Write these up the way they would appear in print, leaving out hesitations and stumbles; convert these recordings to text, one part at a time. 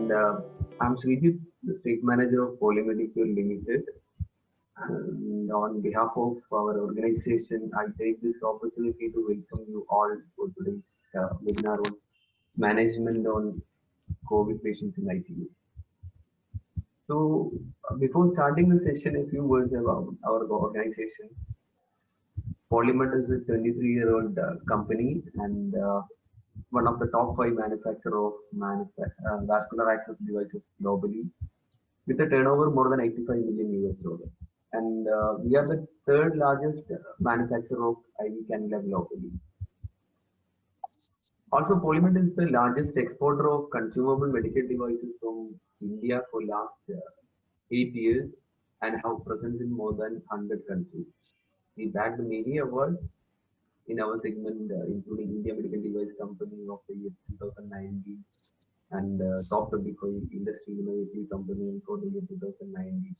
and I'm Srijit, the State Manager of Polymedical Limited. And on behalf of our organization, I take this opportunity to welcome you all for today's webinar on management on COVID patients in ICU. So, before starting the session, a few words about our organization. Polymed is a 23-year-old company and one of the top 5 manufacturer of vascular access devices globally, with a turnover more than 85 million US dollar. And we are the third largest manufacturer of IV cannula globally. Also, Polymed is the largest exporter of consumable medical devices from India for last 8 years and have presence in more than 100 countries. We bagged many awards in our segment, including India Medical Device Company of the year 2019 and top 25 industry innovative company for the year 2019.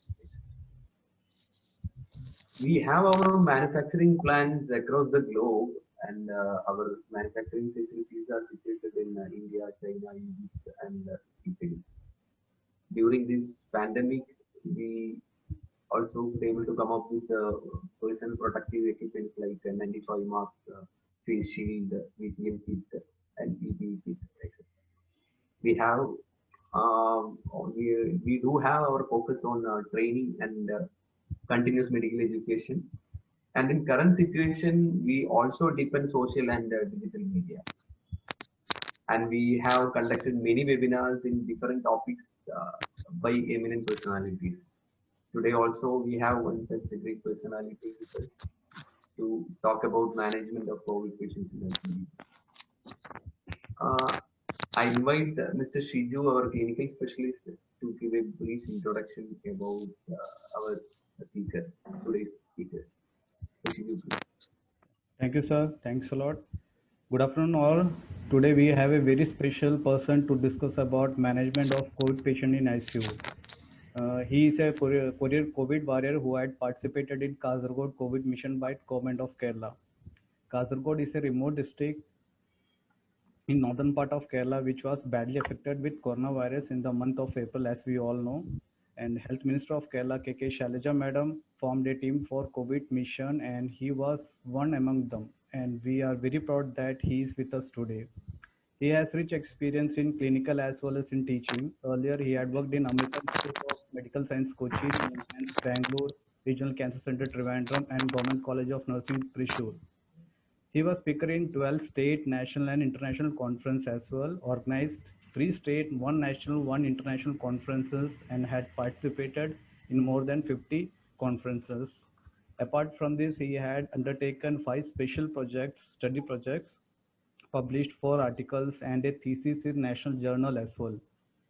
We have our manufacturing plants across the globe, and our manufacturing facilities are situated in India, China, Egypt, and Italy. During this pandemic, we also were able to come up with personal protective equipment like N95 mask, face shield, VPN kit, and PPE kit, etc. We have we do have our focus on training and continuous medical education. And in current situation, we also depend social and digital media. And we have conducted many webinars in different topics by eminent personalities. Today also we have one such a great personality with us to talk about management of COVID patients in ICU. I invite Mr. Shiju, our clinical specialist, to give a brief introduction about our speaker, today's speaker. Shiju, please. Thank you, sir. Thanks a lot. Good afternoon, all. Today we have a very special person to discuss about management of COVID patient in ICU. He is a courier COVID warrior who had participated in Kasaragod COVID mission by Government of Kerala. Kasaragod is a remote district in northern part of Kerala, which was badly affected with coronavirus in the month of April, as we all know. And Health Minister of Kerala, K.K. Shailaja Madam, formed a team for COVID mission, and he was one among them. And we are very proud that he is with us today. He has rich experience in clinical as well as in teaching. Earlier, he had worked in American Institute of Medical Science, Kochi, Bangalore, Regional Cancer Center, Trivandrum, and Government College of Nursing, Thrissur. He was speaker in 12 state, national, and international conference as well, organized 3 state, 1 national, 1 international conferences, and had participated in more than 50 conferences. Apart from this, he had undertaken 5 special projects, study projects, published 4 articles and a thesis in National Journal as well.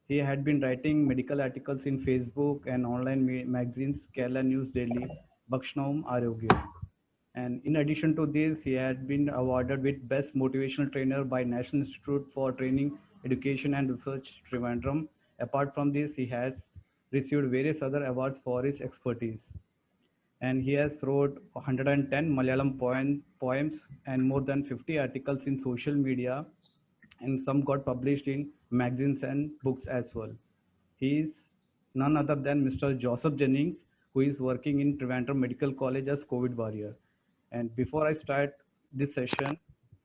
He had been writing medical articles in Facebook and online magazines, Kerala News Daily, Bhakshanam Arogya. And in addition to this, he had been awarded with Best Motivational Trainer by National Institute for Training, Education and Research, Trivandrum. Apart from this, he has received various other awards for his expertise. And he has wrote 110 Malayalam poems and more than 50 articles in social media, and some got published in magazines and books as well. He is none other than Mr. Joseph Jennings, who is working in Trivandrum Medical College as COVID warrior. And before I start this session,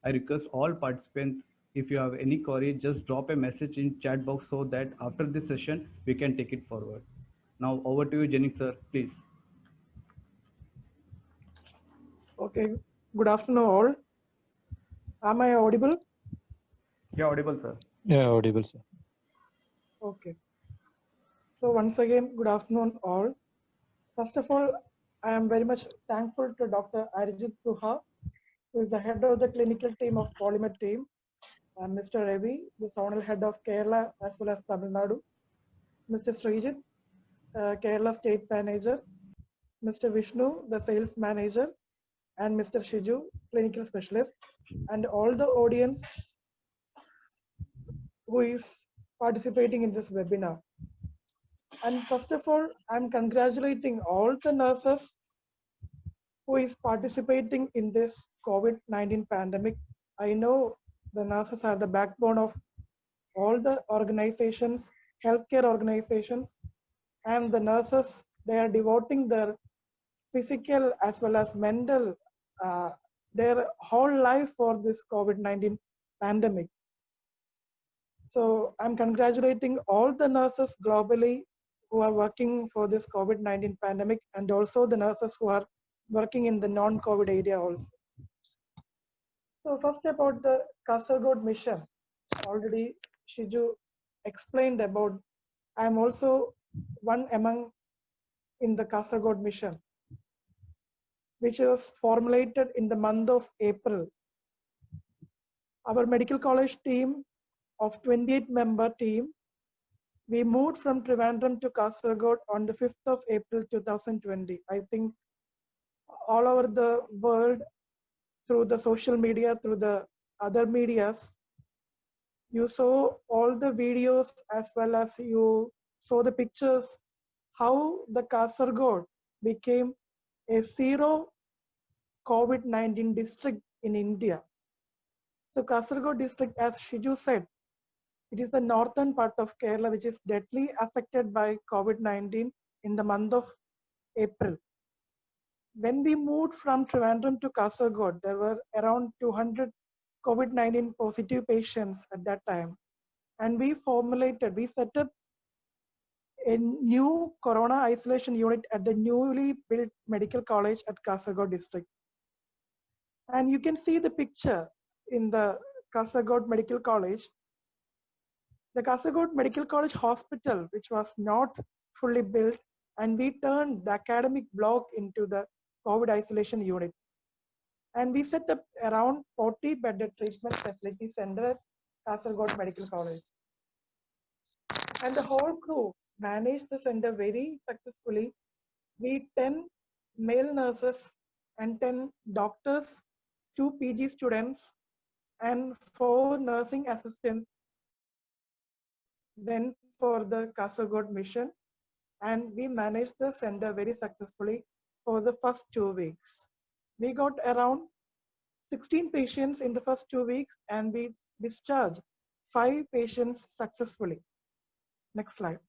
I request all participants, if you have any query, just drop a message in chat box so that after this session, we can take it forward. Now over to you, Jennings sir, please. Okay, good afternoon all. Am I audible? Yeah, audible, sir. Yeah, audible, sir. Okay. So once again, good afternoon all. First of all, I am very much thankful to Dr. Arijit Guha, who is the head of the clinical team of Polymed team, and Mr. Ravi, the zonal head of Kerala as well as Tamil Nadu, Mr. Srijit, Kerala state manager, Mr. Vishnu, the sales manager, and Mr. Shiju, clinical specialist, and all the audience who is participating in this webinar. And first of all, I'm congratulating all the nurses who is participating in this COVID-19 pandemic. I know the nurses are the backbone of all the organizations healthcare organizations, and the nurses, they are devoting their physical as well as mental, uh, their whole life for this COVID-19 pandemic. So I'm congratulating all the nurses globally who are working for this COVID-19 pandemic, and also the nurses who are working in the non-COVID area also. So first about the Kasaragod mission, already Shiju explained about. I'm also one among in the Kasaragod mission, which was formulated in the month of April. Our medical college team of 28-member team, we moved from Trivandrum to Kasaragod on the 5th of April 2020. I think all over the world, through the social media, through the other medias, you saw all the videos as well as you saw the pictures, how the Kasaragod became a zero COVID-19 district in India. So Kasaragod district, as Shiju said, it is the northern part of Kerala which is deadly affected by COVID-19 in the month of April. When we moved from Trivandrum to Kasaragod, there were around 200 COVID-19 positive patients at that time. And we set up a new Corona isolation unit at the newly built medical college at Kasaragod district. And you can see the picture in the Kasaragod Medical College. The Kasaragod Medical College Hospital, which was not fully built, and we turned the academic block into the COVID isolation unit. And we set up around 40-bedded treatment facility center at Kasaragod Medical College. And the whole crew managed the center very successfully. We 10 male nurses and 10 doctors, 2 PG students, and 4 nursing assistants went for the Kasaragod mission, and we managed the center very successfully for the first 2 weeks. We got around 16 patients in the first 2 weeks, and we discharged 5 patients successfully. Next slide.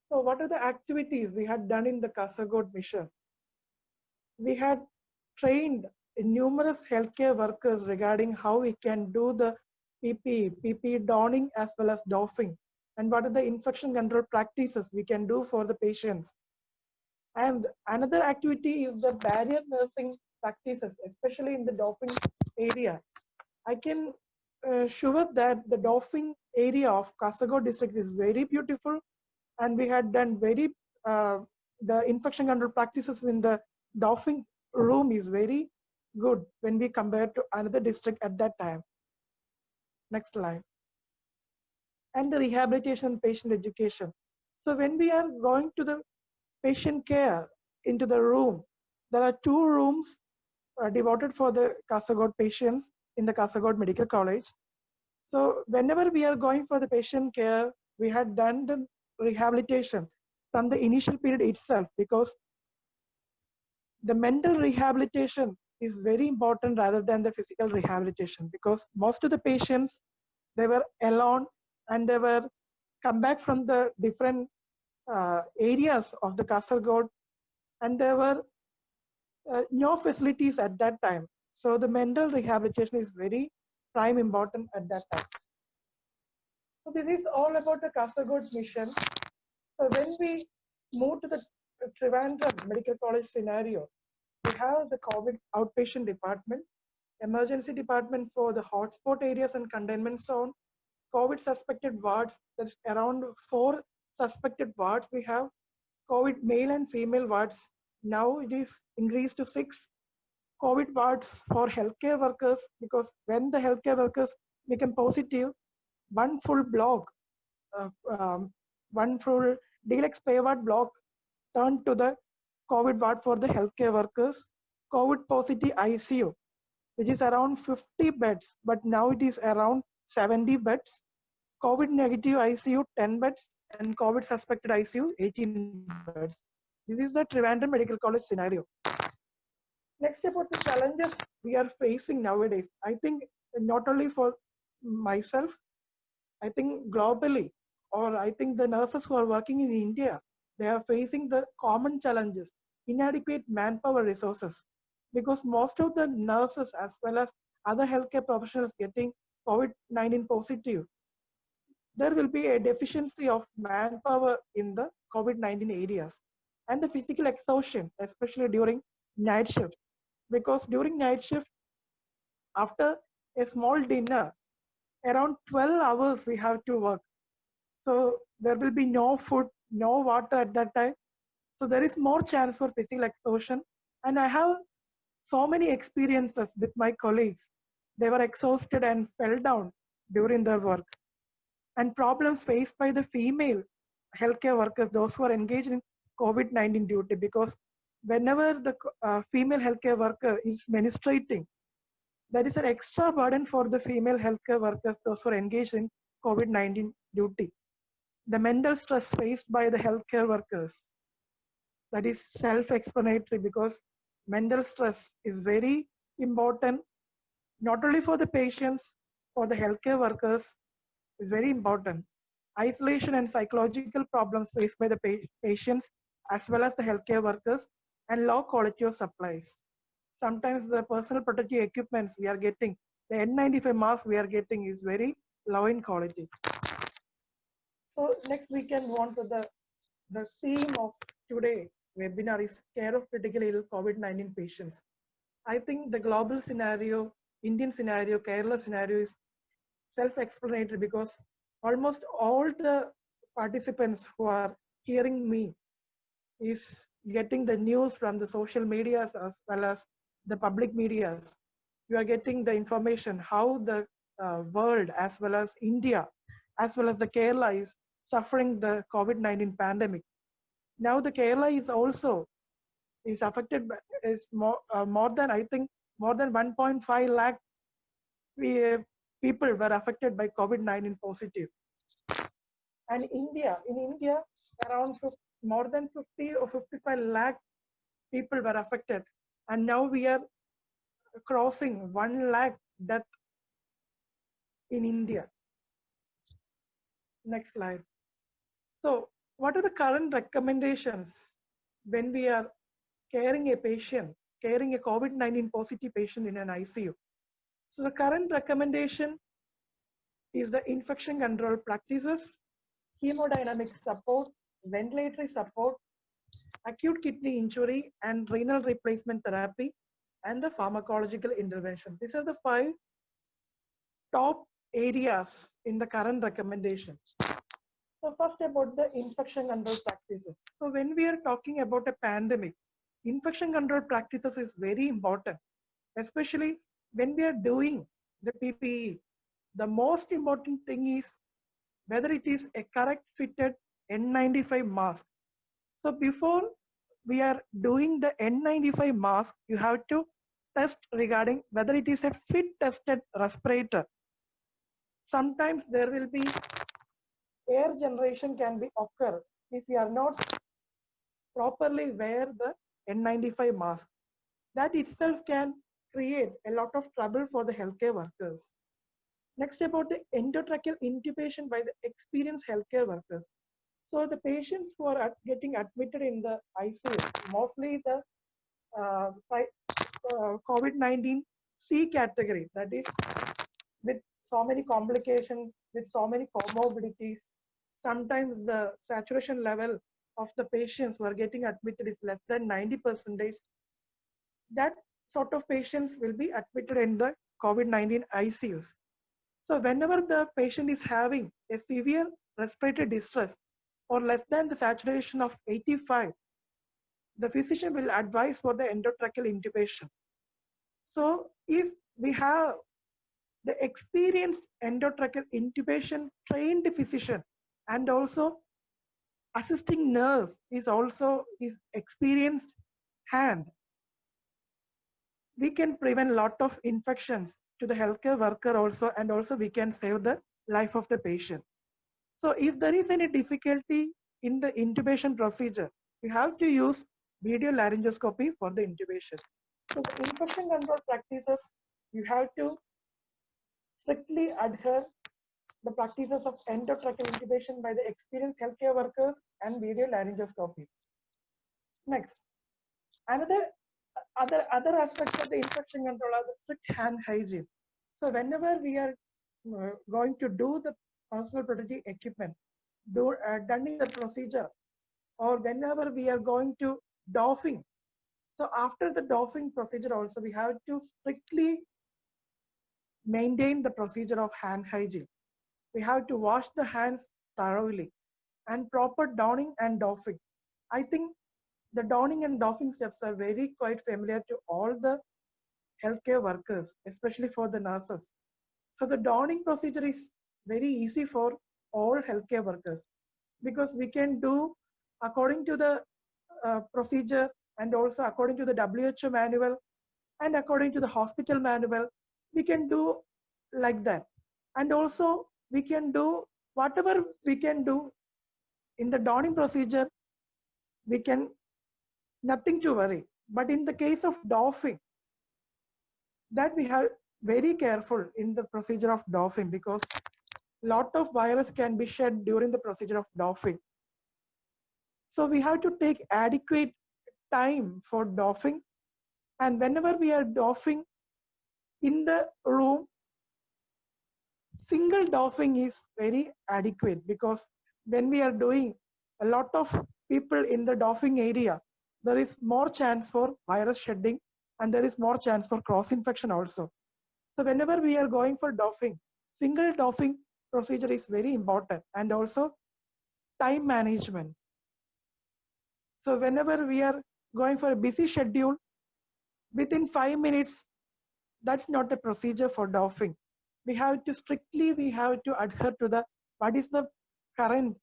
So what are the activities we had done in the Kasaragod mission? We had trained numerous healthcare workers regarding how we can do the PPE donning as well as doffing, and what are the infection control practices we can do for the patients. And another activity is the barrier nursing practices, especially in the doffing area. I can sure that the doffing area of Kasaragod district is very beautiful, and we had done the infection control practices in the doffing room is very good when we compare to another district at that time. Next slide. And the rehabilitation patient education. So when we are going to the patient care into the room, there are 2 rooms devoted for the Kasaragod patients in the Kasaragod Medical College. So whenever we are going for the patient care, we had done the rehabilitation from the initial period itself, because the mental rehabilitation is very important rather than the physical rehabilitation, because most of the patients, they were alone and they were come back from the different areas of the Kasaragod, and there were no facilities at that time. So the mental rehabilitation is very prime important at that time. So this is all about the Kasaragod mission. So when we move to the Trivandrum Medical College scenario, we have the COVID outpatient department, emergency department for the hotspot areas and containment zone, COVID suspected wards. There's around 4 suspected wards we have. COVID male and female wards. Now it is increased to 6. COVID wards for healthcare workers, because when the healthcare workers become positive, one full block, one full deluxe pay ward block turned to the COVID ward for the healthcare workers. COVID positive ICU, which is around 50 beds, but now it is around 70 beds. COVID negative ICU, 10 beds, and COVID suspected ICU, 18 beds. This is the Trivandrum Medical College scenario. Next, about the challenges we are facing nowadays. I think not only for myself, I think globally, or I think the nurses who are working in India, they are facing the common challenges, inadequate manpower resources, because most of the nurses as well as other healthcare professionals getting COVID-19 positive, there will be a deficiency of manpower in the COVID-19 areas and the physical exhaustion, especially during night shift. Because during night shift, after a small dinner, around 12 hours we have to work. So there will be no food, no water at that time. So there is more chance for physical exhaustion. And I have so many experiences with my colleagues. They were exhausted and fell down during their work. And problems faced by the female healthcare workers, those who are engaged in COVID-19 duty, because whenever the female healthcare worker is menstruating, that is an extra burden for the female healthcare workers, those who are engaged in COVID-19 duty. The mental stress faced by the healthcare workers, that is self-explanatory, because mental stress is very important, not only for the patients, for the healthcare workers is very important. Isolation and psychological problems faced by the patients as well as the healthcare workers, and low quality of supplies. Sometimes the personal protective equipments we are getting, the N95 mask we are getting is very low in quality. So next we can move on to the theme of today's webinar is care of critically ill COVID-19 patients. I think the global scenario, Indian scenario, Kerala scenario is self-explanatory, because almost all the participants who are hearing me is getting the news from the social medias as well as the public medias. You are getting the information how the world as well as India as well as the Kerala is suffering the COVID-19 pandemic. Now the Kerala is also is affected by, is more than, I think, more than 1.5 lakh people were affected by COVID-19 positive. And in India, around more than 50 or 55 lakh people were affected. And now we are crossing 1 lakh death in India. Next slide. So what are the current recommendations when we are caring a patient, caring a COVID-19 positive patient in an ICU? So the current recommendation is the infection control practices, hemodynamic support, ventilatory support, acute kidney injury and renal replacement therapy, and the pharmacological intervention. These are the 5 top areas in the current recommendations. So first about the infection control practices. So when we are talking about a pandemic, infection control practices is very important, especially when we are doing the PPE. The most important thing is whether it is a correct fitted N95 mask. So before we are doing the N95 mask, you have to test regarding whether it is a fit tested respirator. Sometimes there will be air generation can be occur if you are not properly wear the N95 mask. That itself can create a lot of trouble for the healthcare workers. Next, about the endotracheal intubation by the experienced healthcare workers. So the patients who are getting admitted in the ICU, mostly the COVID-19 C category, that is with so many complications, with so many comorbidities. Sometimes the saturation level of the patients who are getting admitted is less than 90%. That sort of patients will be admitted in the COVID-19 ICUs. So whenever the patient is having a severe respiratory distress or less than the saturation of 85, the physician will advise for the endotracheal intubation. So if we have the experienced endotracheal intubation trained physician and also assisting nurse is also his experienced hand, we can prevent a lot of infections to the healthcare worker also, and also we can save the life of the patient. So if there is any difficulty in the intubation procedure, we have to use video laryngoscopy for the intubation. So the infection control practices, you have to strictly adhere the practices of endotracheal intubation by the experienced healthcare workers and video laryngoscopy. Next, another other aspects of the infection control are the strict hand hygiene. So whenever we are going to do the personal protective equipment, done in the procedure, or whenever we are going to doffing. So after the doffing procedure also, we have to strictly maintain the procedure of hand hygiene. We have to wash the hands thoroughly and proper donning and doffing. I think the donning and doffing steps are very quite familiar to all the healthcare workers, especially for the nurses. So the donning procedure is very easy for all healthcare workers because we can do according to the procedure and also according to the WHO manual and according to the hospital manual, we can do like that. And also we can do whatever we can do in the donning procedure, we can nothing to worry. But in the case of doffing, that we have very careful in the procedure of doffing because lot of virus can be shed during the procedure of doffing. So we have to take adequate time for doffing, and whenever we are doffing in the room, single doffing is very adequate because when we are doing a lot of people in the doffing area, there is more chance for virus shedding and there is more chance for cross infection also. So whenever we are going for doffing, single doffing procedure is very important, and also time management. So whenever we are going for a busy schedule, within 5 minutes, that's not a procedure for doffing. We have to adhere to the what is the current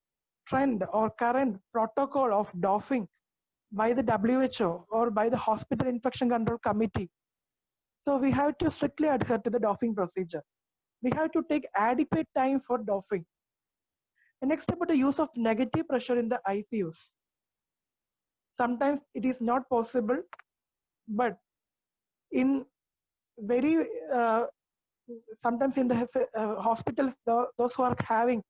trend or current protocol of doffing by the WHO or by the Hospital Infection Control Committee. So we have to strictly adhere to the doffing procedure. We have to take adequate time for doffing. And next, about the use of negative pressure in the ICUs. Sometimes it is not possible, but in very sometimes in the hospitals, those who are having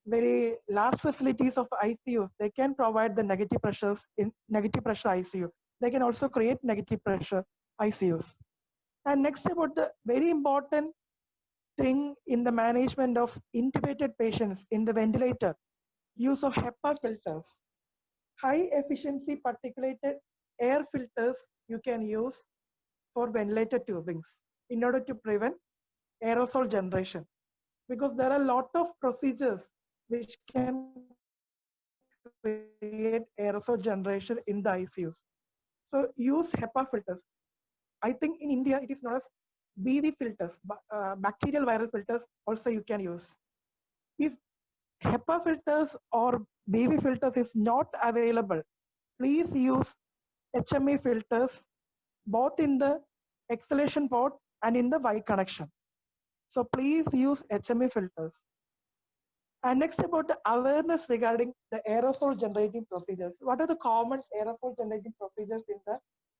very large facilities of ICUs, they can provide the negative pressures in negative pressure ICU. They can also create negative pressure ICUs. And next, about the very important thing in the management of intubated patients in the ventilator, use of HEPA filters. High efficiency particulated air filters you can use for ventilator tubings in order to prevent aerosol generation, because there are a lot of procedures which can create aerosol generation in the ICUs. So use HEPA filters. I think in India it is known as BV filters, bacterial viral filters also you can use. If HEPA filters or BV filters is not available, please use HME filters both in the exhalation port and in the Y connection. So please use HME filters. And next, about the awareness regarding the aerosol generating procedures. What are the common aerosol generating procedures in the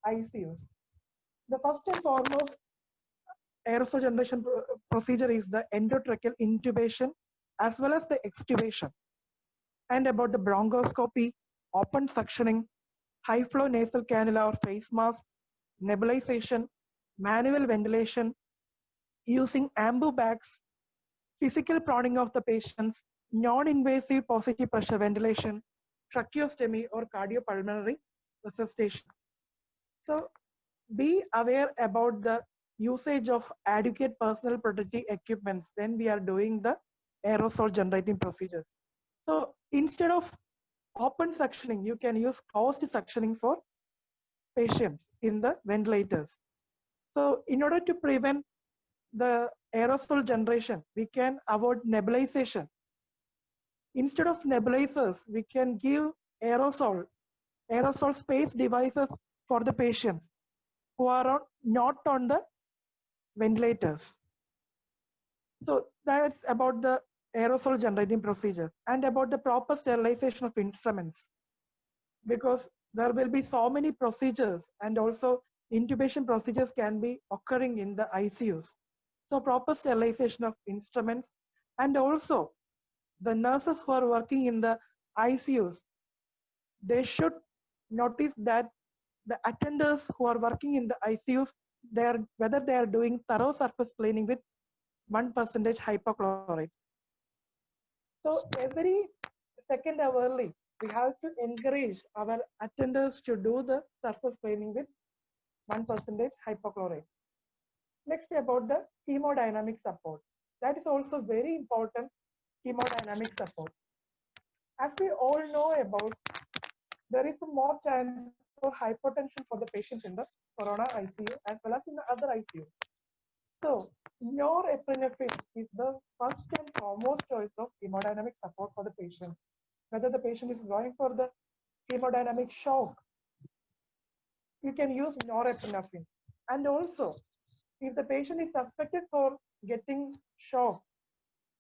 ICUs? The first and foremost aerosol generation procedure is the endotracheal intubation as well as the extubation. And about the bronchoscopy, open suctioning, high flow nasal cannula or face mask, nebulization, manual ventilation, using ambu bags, physical prodding of the patients, non-invasive positive pressure ventilation, tracheostomy or cardiopulmonary resuscitation. So be aware about the usage of adequate personal protective equipments when we are doing the aerosol generating procedures. So instead of open suctioning, you can use closed suctioning for patients in the ventilators. So in order to prevent the aerosol generation, we can avoid nebulization. Instead of nebulizers, we can give aerosol space devices for the patients who are not on the ventilators. So that's about the aerosol generating procedure and about the proper sterilization of instruments, because there will be so many procedures and also intubation procedures can be occurring in the ICUs. So proper sterilization of instruments, and also the nurses who are working in the ICUs, they should notice that the attenders who are working in the ICUs, whether they are doing thorough surface cleaning with 1% hypochlorite. So every second hourly, we have to encourage our attenders to do the surface cleaning with 1% hypochlorite. Next, about the hemodynamic support. That is also very important, hemodynamic support. As we all know about, there is more chance for hypertension for the patients in the corona ICU as well as in the other ICUs. So, norepinephrine is the first and foremost choice of hemodynamic support for the patient. Whether the patient is going for the hemodynamic shock, you can use norepinephrine. And also, if the patient is suspected for getting shock,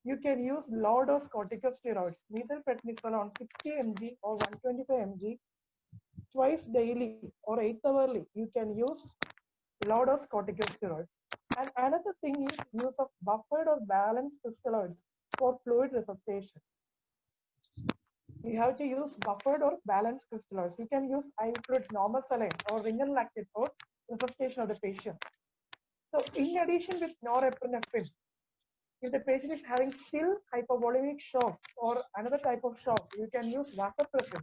you can use low-dose corticosteroids, methylprednisolone 60 mg or 125 mg twice daily or 8 hourly. You can use low-dose corticosteroids. And another thing is use of buffered or balanced crystalloids for fluid resuscitation. You have to use buffered or balanced crystalloids. You can use ibuprofen, normal saline, or ringen lactate for resuscitation of the patient. So, in addition with norepinephrine, if the patient is having still hypovolemic shock or another type of shock, you can use vasopressin.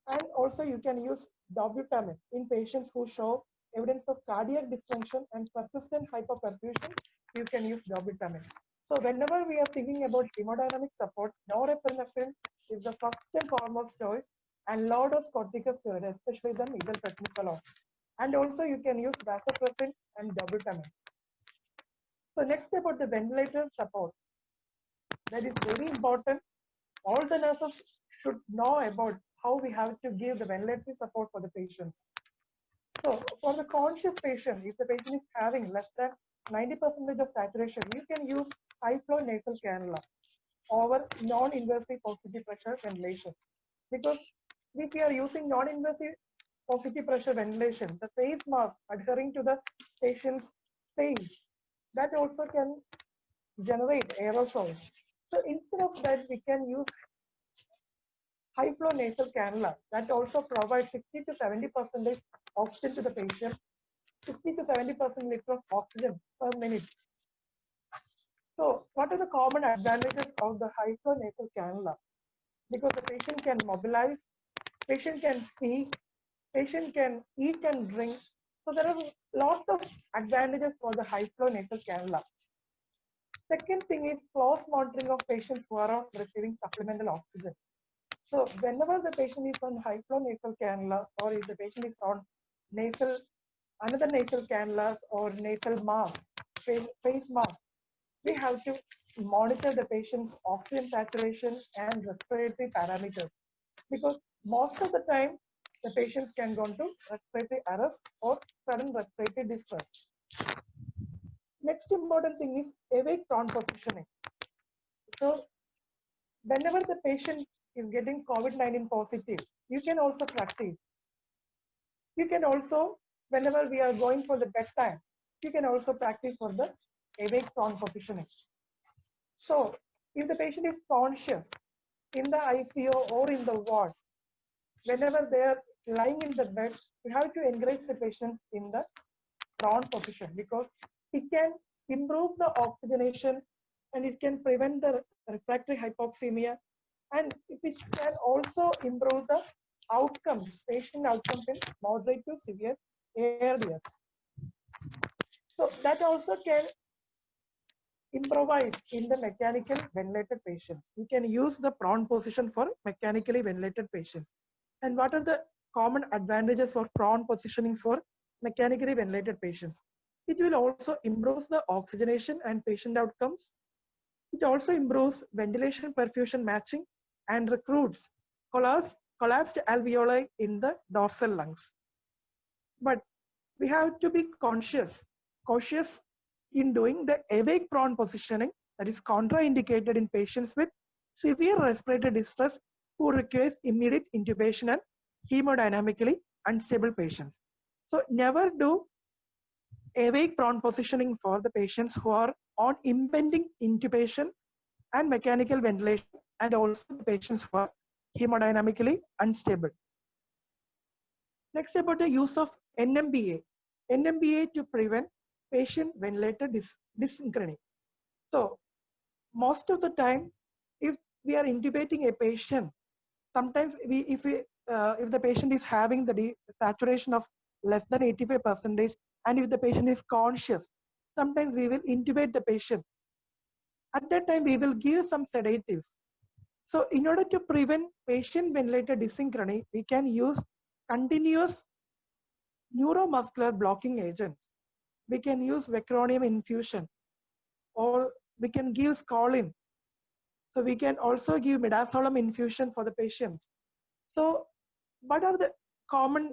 And also you can use dobutamine in patients who show evidence of cardiac dysfunction and persistent hypoperfusion. You can use dobutamine. So whenever we are thinking about hemodynamic support, norepinephrine is the first and foremost choice, and low-dose corticosteroid, especially the methylprednisolone. And also you can use vasopressin and dobutamine. So next about the ventilator support. That is very important. All the nurses should know about how we have to give the ventilatory support for the patients. So for the conscious patient, if the patient is having less than 90% of saturation, you can use high flow nasal cannula over non-invasive positive pressure ventilation. Because if we are using non-invasive positive pressure ventilation, the face mask adhering to the patient's face, that also can generate aerosols. So instead of that, we can use high flow nasal cannula that also provides 60 to 70% oxygen to the patient, 60 to 70% liter of oxygen per minute. So what are the common advantages of the high flow nasal cannula? Because the patient can mobilize, patient can speak, patient can eat and drink. So there are lots of advantages for the high flow nasal cannula. Second thing is close monitoring of patients who are receiving supplemental oxygen. So whenever the patient is on high flow nasal cannula, or if the patient is on another nasal cannulas or nasal mask, face mask, we have to monitor the patient's oxygen saturation and respiratory parameters, because most of the time the patients can go into respiratory arrest or sudden respiratory distress. Next important thing is awake prone positioning. So whenever the patient is getting COVID-19 positive, you can also practice. You can also, whenever we are going for the bedtime, you can also practice for the awake prone positioning. So if the patient is conscious in the ICU or in the ward, whenever they are lying in the bed, you have to encourage the patients in the prone position, because it can improve the oxygenation and it can prevent the refractory hypoxemia, and which can also improve the outcomes, patient outcomes in moderate to severe ARDS. So that also can improvise in the mechanical ventilated patients. You can use the prone position for mechanically ventilated patients. And what are the common advantages for prone positioning for mechanically ventilated patients? It will also improve the oxygenation and patient outcomes. It also improves ventilation perfusion matching and recruits collapsed alveoli in the dorsal lungs. But we have to be cautious in doing the awake prone positioning, that is contraindicated in patients with severe respiratory distress who requires immediate intubation and hemodynamically unstable patients. So never do awake prone positioning for the patients who are on impending intubation and mechanical ventilation, and also the patients who are hemodynamically unstable. Next, about the use of NMBA. NMBA to prevent patient ventilator dysynchrony. So most of the time, if we are intubating a patient, sometimes if the patient is having the saturation of less than 85%, and if the patient is conscious, sometimes we will intubate the patient. At that time, we will give some sedatives. So in order to prevent patient ventilator dysynchrony, we can use continuous neuromuscular blocking agents. We can use vecuronium infusion, or we can give scoline. So we can also give midazolam infusion for the patients. So what are the common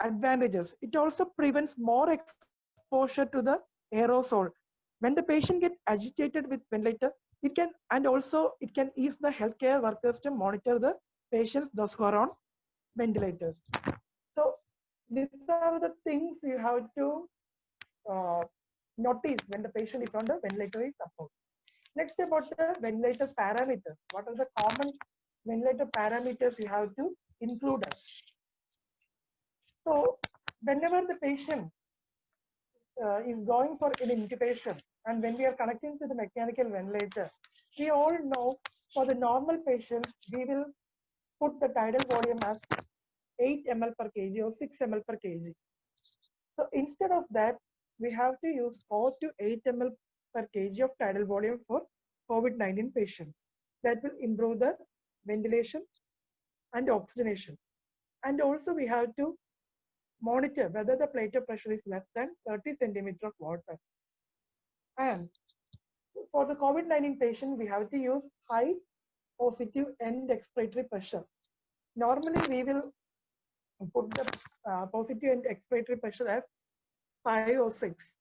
advantages? It also prevents more exposure to the aerosol. When the patient gets agitated with ventilator, it can, and also it can ease the healthcare workers to monitor the patients, those who are on ventilators. So these are the things you have to notice when the patient is on the ventilatory support. Next, about the ventilator parameters. What are the common ventilator parameters you have to include? So whenever the patient is going for an intubation, and when we are connecting to the mechanical ventilator, we all know for the normal patients, we will put the tidal volume as 8 ml per kg or 6 ml per kg. So instead of that, we have to use 4 to 8 ml per kg of tidal volume for COVID-19 patients. That will improve the ventilation and oxygenation. And also we have to monitor whether the platelet pressure is less than 30 centimeter of water. And for the COVID-19 patient, we have to use high positive end expiratory pressure. Normally, we will put the positive end expiratory pressure as 5 or 6.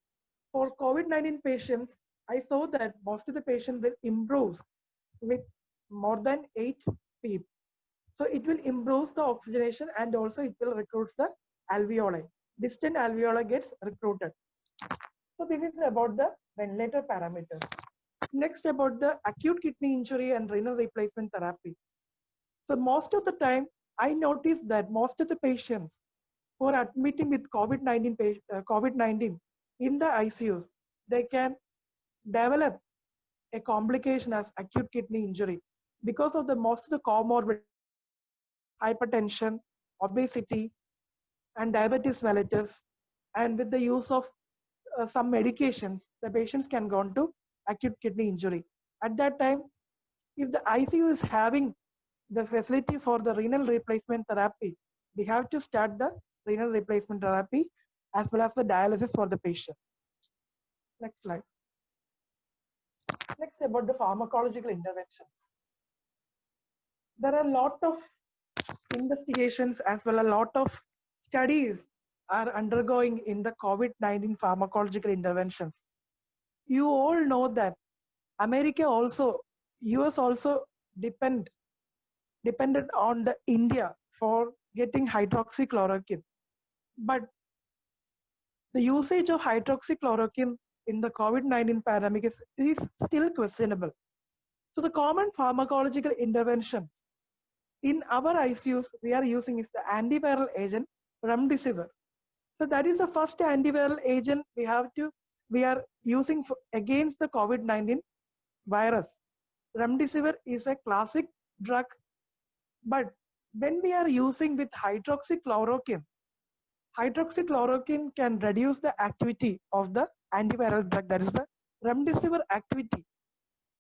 For COVID-19 patients, I saw that most of the patients will improve with more than 8 PEEP. So it will improve the oxygenation, and also it will recruit the alveoli. Distant alveoli gets recruited. So this is about the ventilator parameters. Next, about the acute kidney injury and renal replacement therapy. So most of the time, I noticed that most of the patients who are admitting with COVID-19 in the ICUs, they can develop a complication as acute kidney injury because of the most of the comorbidities, hypertension, obesity, and diabetes mellitus. And with the use of some medications, the patients can go on to acute kidney injury. At that time, if the ICU is having the facility for the renal replacement therapy, we have to start the renal replacement therapy as well as the dialysis for the patient. Next slide. Next, about the pharmacological interventions. There are a lot of investigations as well a lot of studies are undergoing in the COVID-19 pharmacological interventions. You all know that America also, US also depended on the India for getting hydroxychloroquine. But the usage of hydroxychloroquine in the COVID-19 pandemic is still questionable. So the common pharmacological interventions in our ICUs we are using is the antiviral agent remdesivir. So that is the first antiviral agent we are using against the COVID-19 virus. Remdesivir is a classic drug, but when we are using with hydroxychloroquine can reduce the activity of the antiviral drug, that is the remdesivir activity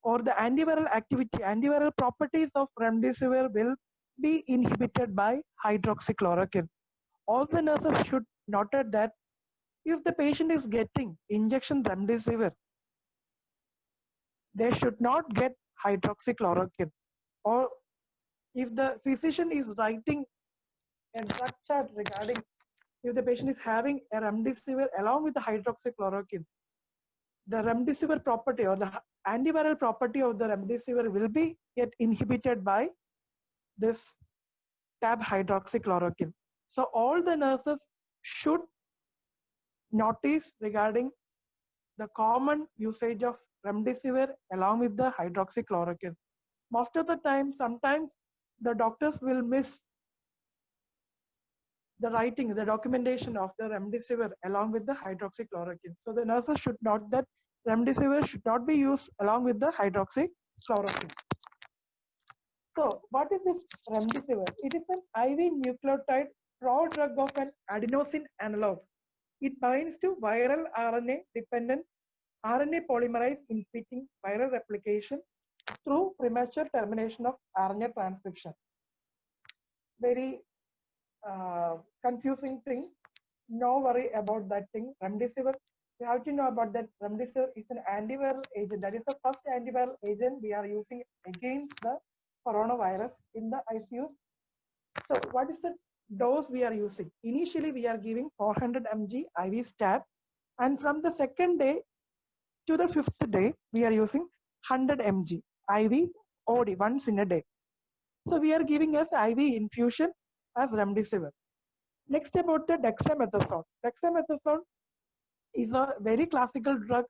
or the antiviral activity. Antiviral properties of remdesivir will be inhibited by hydroxychloroquine. All the nurses should note that if the patient is getting injection remdesivir, they should not get hydroxychloroquine. Or if the physician is writing a drug chart regarding if the patient is having a remdesivir along with the hydroxychloroquine, the remdesivir property or the antiviral property of the remdesivir will be get inhibited by this tab hydroxychloroquine. So all the nurses should notice regarding the common usage of remdesivir along with the hydroxychloroquine. Most of the time, sometimes the doctors will miss the writing, the documentation of the remdesivir along with the hydroxychloroquine. So the nurses should note that remdesivir should not be used along with the hydroxychloroquine. So what is this remdesivir? It is an IV nucleotide prodrug of an adenosine analog. It binds to viral RNA dependent RNA polymerase impeding viral replication through premature termination of RNA transcription. Very confusing thing. No worry about that thing. Remdesivir, you have to know about that. Remdesivir is an antiviral agent. That is the first antiviral agent we are using against the coronavirus in the ICUs. So what is the dose we are using? Initially, we are giving 400 mg IV stat, and from the second day to the fifth day, we are using 100 mg IV OD once in a day. So we are giving as IV infusion as remdesivir. Next, about the dexamethasone. Dexamethasone is a very classical drug,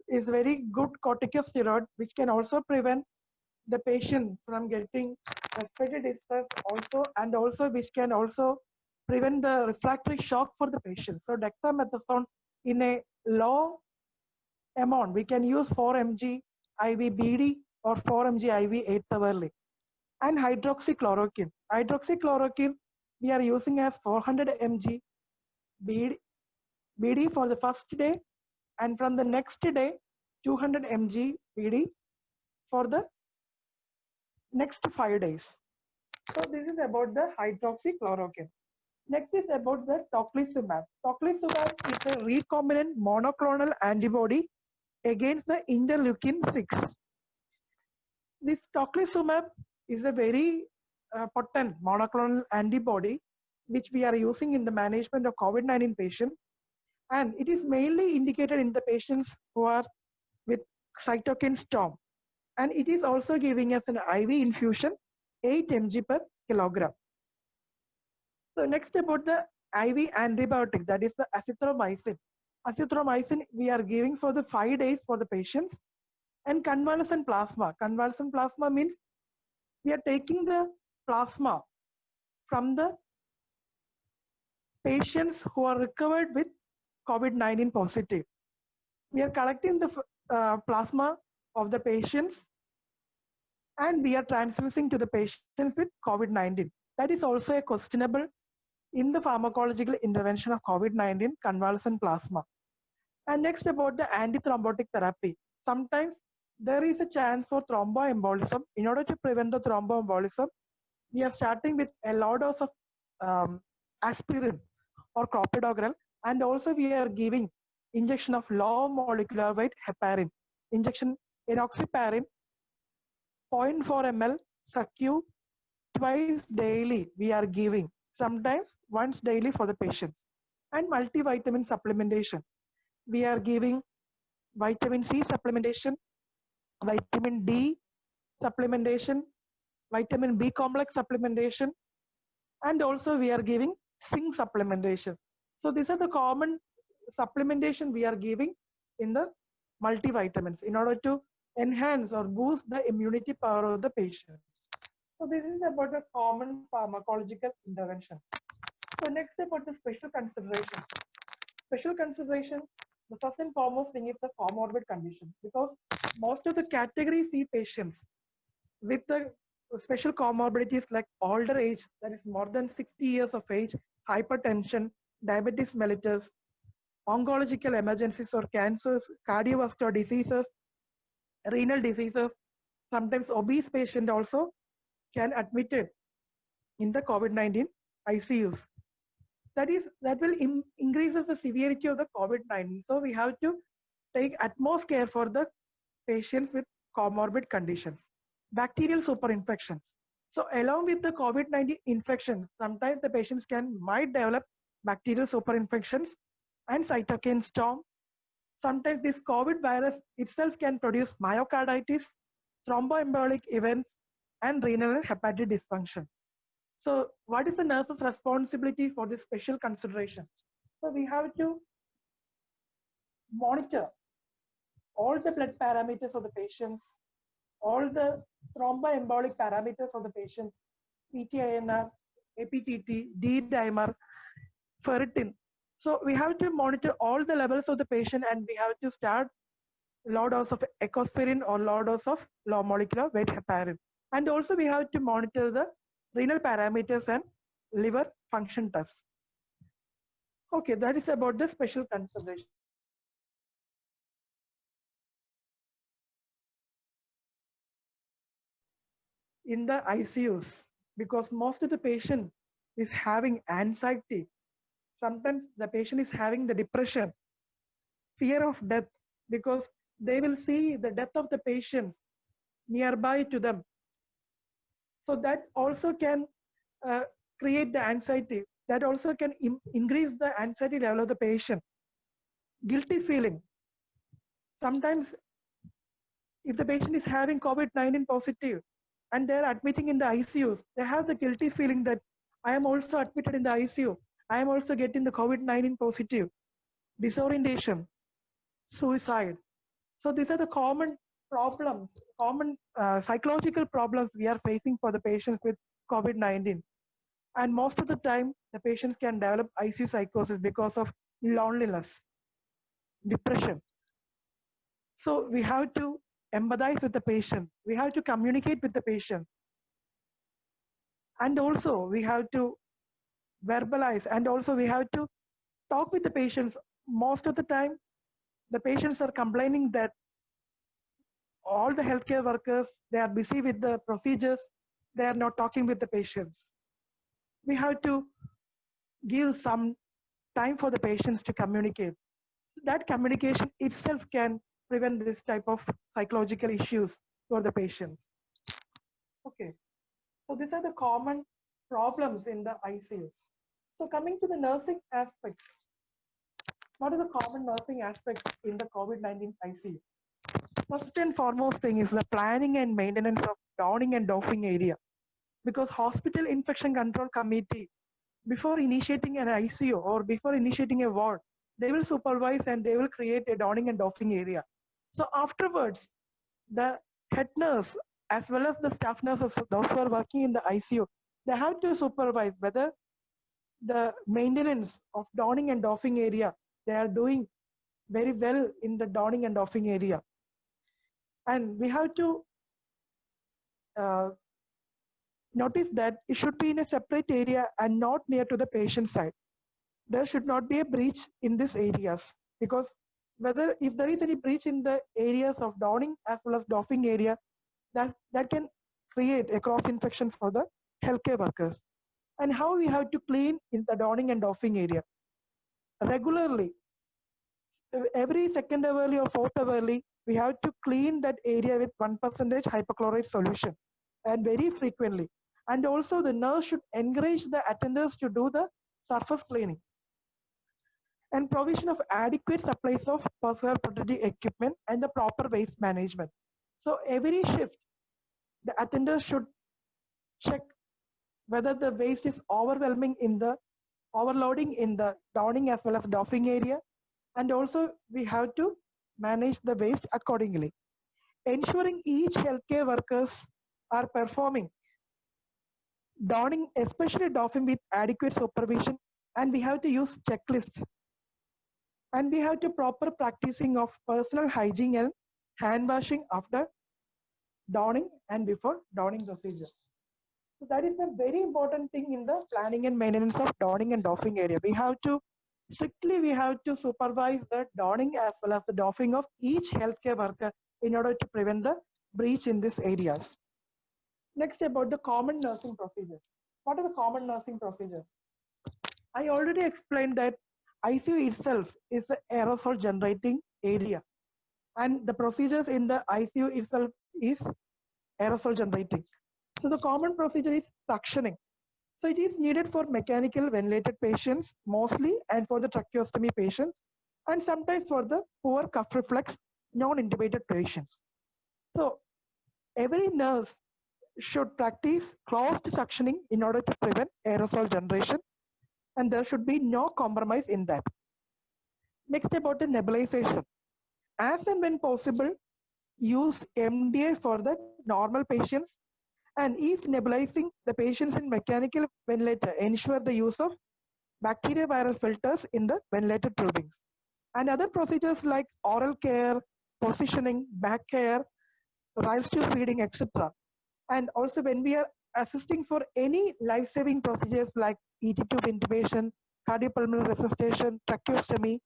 is very good corticosteroid, which can also prevent the patient from getting respiratory distress also, and also which can also prevent the refractory shock for the patient. So dexamethasone in a low amount, we can use 4 mg IV BD or 4 mg IV 8 hourly. And hydroxychloroquine. Hydroxychloroquine we are using as 400 mg BD for the first day, and from the next day 200 mg BD for the next 5 days. So this is about the hydroxychloroquine. Next is about the tocilizumab. Tocilizumab is a recombinant monoclonal antibody against the interleukin-6. This tocilizumab is a very potent monoclonal antibody which we are using in the management of COVID-19 patients, and it is mainly indicated in the patients who are with cytokine storm, and it is also giving us an IV infusion 8 mg per kilogram. So next about the IV antibiotic, that is the azithromycin. Azithromycin we are giving for the 5 days for the patients. And convalescent plasma. Convalescent plasma means we are taking the plasma from the patients who are recovered with COVID-19 positive. We are collecting the plasma of the patients and we are transfusing to the patients with COVID-19. That is also a questionable in the pharmacological intervention of COVID-19 convalescent plasma. And next about the antithrombotic therapy. Sometimes there is a chance for thromboembolism. In order to prevent the thromboembolism, we are starting with a low dose of aspirin or clopidogrel, and also we are giving injection of low molecular weight heparin. Injection enoxaparin 0.4 ml subcu twice daily we are giving, sometimes once daily for the patients. And multivitamin supplementation. We are giving vitamin C supplementation, vitamin D supplementation, vitamin B complex supplementation, and also we are giving zinc supplementation. So these are the common supplementation we are giving in the multivitamins in order to enhance or boost the immunity power of the patient. So this is about the common pharmacological intervention. So next about the special consideration. Special consideration, the first and foremost thing is the comorbid condition, because most of the category C patients with the special comorbidities like older age, that is more than 60 years of age, hypertension, diabetes mellitus, oncological emergencies or cancers, cardiovascular diseases, renal diseases, sometimes obese patient also can admitted in the COVID-19 ICUs. That will increases the severity of the COVID-19. So we have to take utmost care for the patients with comorbid conditions. Bacterial superinfections. So along with the COVID-19 infection, sometimes the patients might develop bacterial superinfections and cytokine storm. Sometimes this COVID virus itself can produce myocarditis, thromboembolic events, and renal and hepatic dysfunction. So what is the nurse's responsibility for this special consideration? So we have to monitor all the blood parameters of the patients, all the thromboembolic parameters of the patients, PTINR, APTT, D-dimer, ferritin. So we have to monitor all the levels of the patient, and we have to start low dose of ecospirin or low dose of low molecular weight heparin. And also we have to monitor the renal parameters and liver function tests. Okay, that is about the special consideration. In the ICUs, because most of the patient is having anxiety. Sometimes the patient is having the depression, fear of death, because they will see the death of the patient nearby to them. So that also can uh, create the anxiety. That also can increase the anxiety level of the patient. Guilty feeling. Sometimes if the patient is having COVID-19 positive and they're admitting in the ICUs, they have the guilty feeling that I am also admitted in the ICU. I am also getting the COVID-19 positive. Disorientation, suicide. So these are the common problems, common psychological problems we are facing for the patients with COVID-19. And most of the time, the patients can develop ICU psychosis because of loneliness, depression. So we have to empathize with the patient. We have to communicate with the patient. And also we have to verbalize, and also we have to talk with the patients. Most of the time, the patients are complaining that all the healthcare workers, they are busy with the procedures. They are not talking with the patients. We have to give some time for the patients to communicate. So that communication itself can prevent this type of psychological issues for the patients. Okay, so these are the common problems in the ICUs. So coming to the nursing aspects, what are the common nursing aspects in the COVID-19 ICU? First and foremost thing is the planning and maintenance of downing and doffing area. Because hospital infection control committee, before initiating an ICU or before initiating a ward, they will supervise and they will create a downing and doffing area. So afterwards, the head nurse as well as the staff nurses, those who are working in the ICU, they have to supervise whether the maintenance of downing and doffing area, they are doing very well in the downing and doffing area. And we have to notice that it should be in a separate area and not near to the patient side. There should not be a breach in these areas, because whether if there is any breach in the areas of downing as well as doffing area, that can create a cross infection for the healthcare workers. And how we have to clean in the downing and doffing area regularly, every second hourly or fourth hourly, we have to clean that area with 1% hypochlorite solution, and very frequently. And also the nurse should encourage the attenders to do the surface cleaning. And provision of adequate supplies of personal protective equipment and the proper waste management. So every shift, the attenders should check whether the waste is overwhelming in the overloading in the downing as well as doffing area. And also we have to manage the waste accordingly. Ensuring each healthcare workers are performing downing, especially doffing, with adequate supervision, and we have to use checklist. And we have to proper practicing of personal hygiene and hand washing after downing and before downing procedure. So that is a very important thing in the planning and maintenance of downing and doffing area. We have to supervise the downing as well as the doffing of each healthcare worker in order to prevent the breach in these areas. Next, about the common nursing procedures. What are the common nursing procedures? I already explained that ICU itself is the aerosol generating area, and the procedures in the ICU itself is aerosol generating. So the common procedure is suctioning. So it is needed for mechanical ventilated patients mostly, and for the tracheostomy patients, and sometimes for the poor cuff reflex non-intubated patients. So every nurse should practice closed suctioning in order to prevent aerosol generation, and there should be no compromise in that. Next, about the nebulization. As and when possible, use MDI for the normal patients, and if nebulizing the patients in mechanical ventilator, ensure the use of bacterial viral filters in the ventilator tubings. And other procedures like oral care, positioning, back care, rise to feeding, etc. And also when we are assisting for any life-saving procedures like ET tube intubation, cardiopulmonary resuscitation, tracheostomy,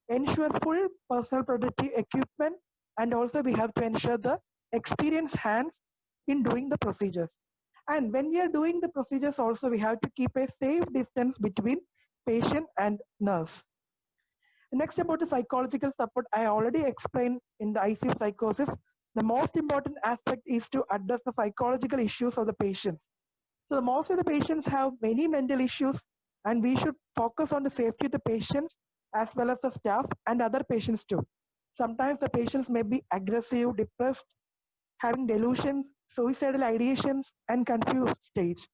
ensure full personal protective equipment, and also we have to ensure the experienced hands in doing the procedures. And when we are doing the procedures also, we have to keep a safe distance between patient and nurse. Next, about the psychological support, I already explained in the ICU psychosis. The most important aspect is to address the psychological issues of the patients. So most of the patients have many mental issues, and we should focus on the safety of the patients as well as the staff and other patients too. Sometimes the patients may be aggressive, depressed, having delusions, suicidal ideations, and confused stage.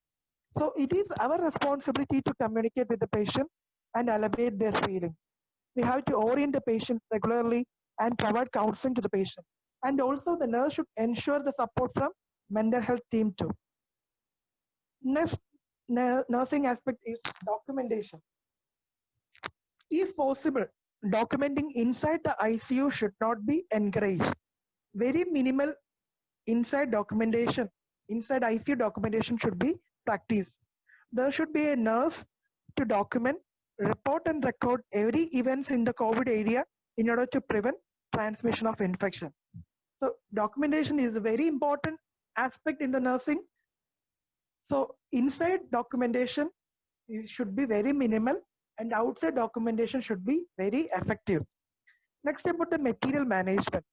So it is our responsibility to communicate with the patient and elevate their feelings. We have to orient the patient regularly and provide counseling to the patient. And also the nurse should ensure the support from mental health team too. Next nursing aspect is documentation. If possible, documenting inside the ICU should not be encouraged. Very minimal inside documentation, inside ICU documentation should be practiced. There should be a nurse to document, report and record every events in the COVID area in order to prevent transmission of infection. So documentation is a very important aspect in the nursing. So inside documentation should be very minimal, and outside documentation should be very effective. Next, about the material management.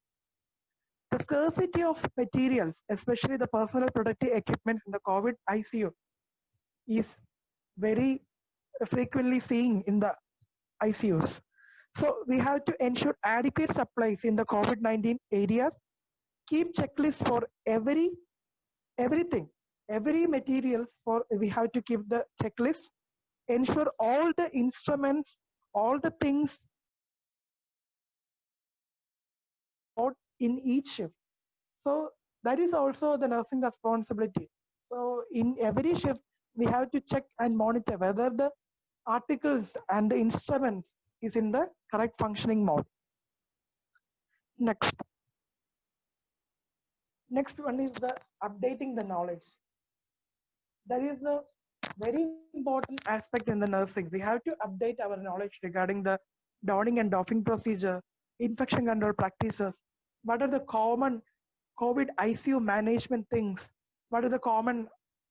The scarcity of materials, especially the personal protective equipment in the COVID ICU, is very frequently seen in the ICUs. So we have to ensure adequate supplies in the COVID-19 areas, keep checklists for everything, every materials for, we have to keep the checklist, ensure all the instruments, all the things in each shift. So that is also the nursing responsibility. So in every shift, we have to check and monitor whether the articles and the instruments is in the correct functioning mode. Next. Next one is the updating the knowledge. That is a very important aspect in the nursing. We have to update our knowledge regarding the donning and doffing procedure, infection control practices. What are the common COVID ICU management things? What are the common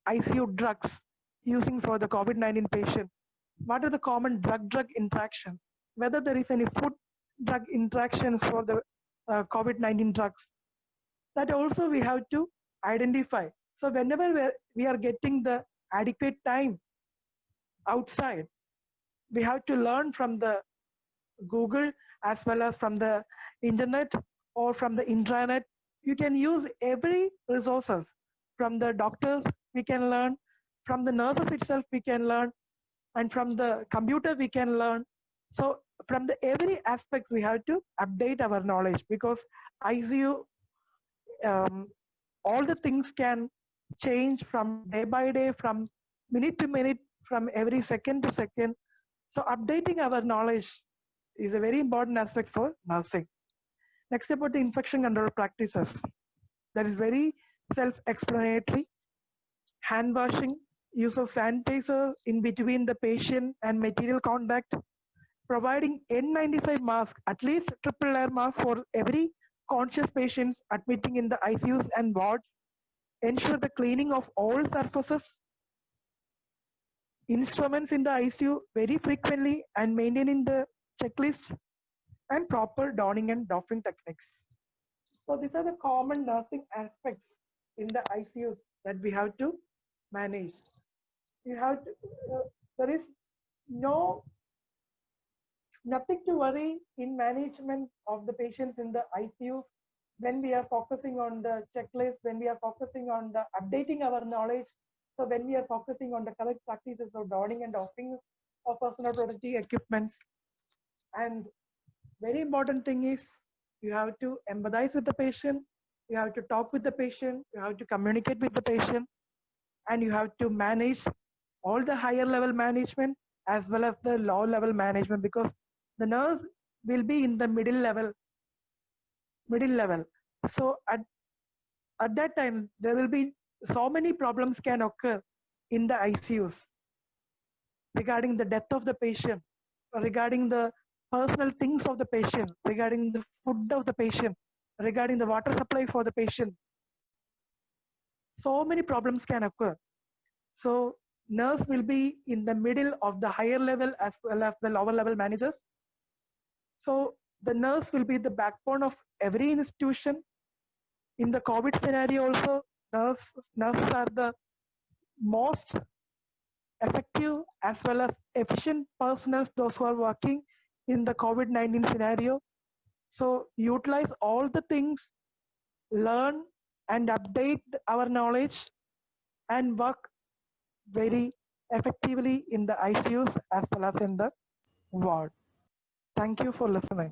ICU drugs using for the COVID-19 patient? What are the common drug-drug interaction? Whether there is any food-drug interactions for the COVID-19 drugs. That also we have to identify. So whenever we are getting the adequate time outside, we have to learn from the Google as well as from the internet or from the intranet. You can use every resources. From the doctors we can learn, from the nurses itself we can learn, and from the computer we can learn. So from the every aspects we have to update our knowledge, because ICU all the things can change from day by day, from minute to minute, from every second to second. So updating our knowledge is a very important aspect for nursing. Next, about the infection control practices. That is very self-explanatory. Hand washing, use of sanitizer in between the patient and material contact, providing N95 mask, at least triple layer mask for every conscious patients admitting in the ICUs and wards, ensure the cleaning of all surfaces, instruments in the ICU very frequently, and maintaining the checklist and proper donning and doffing techniques. So these are the common nursing aspects in the ICUs that we have to manage. You have to, there is nothing to worry in management of the patients in the ICU when we are focusing on the checklist, when we are focusing on the updating our knowledge. So when we are focusing on the correct practices of donning and doffing of personal protective equipments, and very important thing is you have to empathize with the patient, you have to talk with the patient, you have to communicate with the patient, and you have to manage all the higher level management as well as the low level management, because the nurse will be in the middle level. So at that time there will be so many problems can occur in the ICUs regarding the death of the patient, regarding the personal things of the patient, regarding the food of the patient, regarding the water supply for the patient. So many problems can occur. So nurse will be in the middle of the higher level as well as the lower level managers. So the nurse will be the backbone of every institution. In the COVID scenario also, nurses are the most effective as well as efficient personnel, those who are working in the COVID-19 scenario. So utilize all the things, learn and update our knowledge, and work very effectively in the ICUs as well as in the ward. Thank you for listening.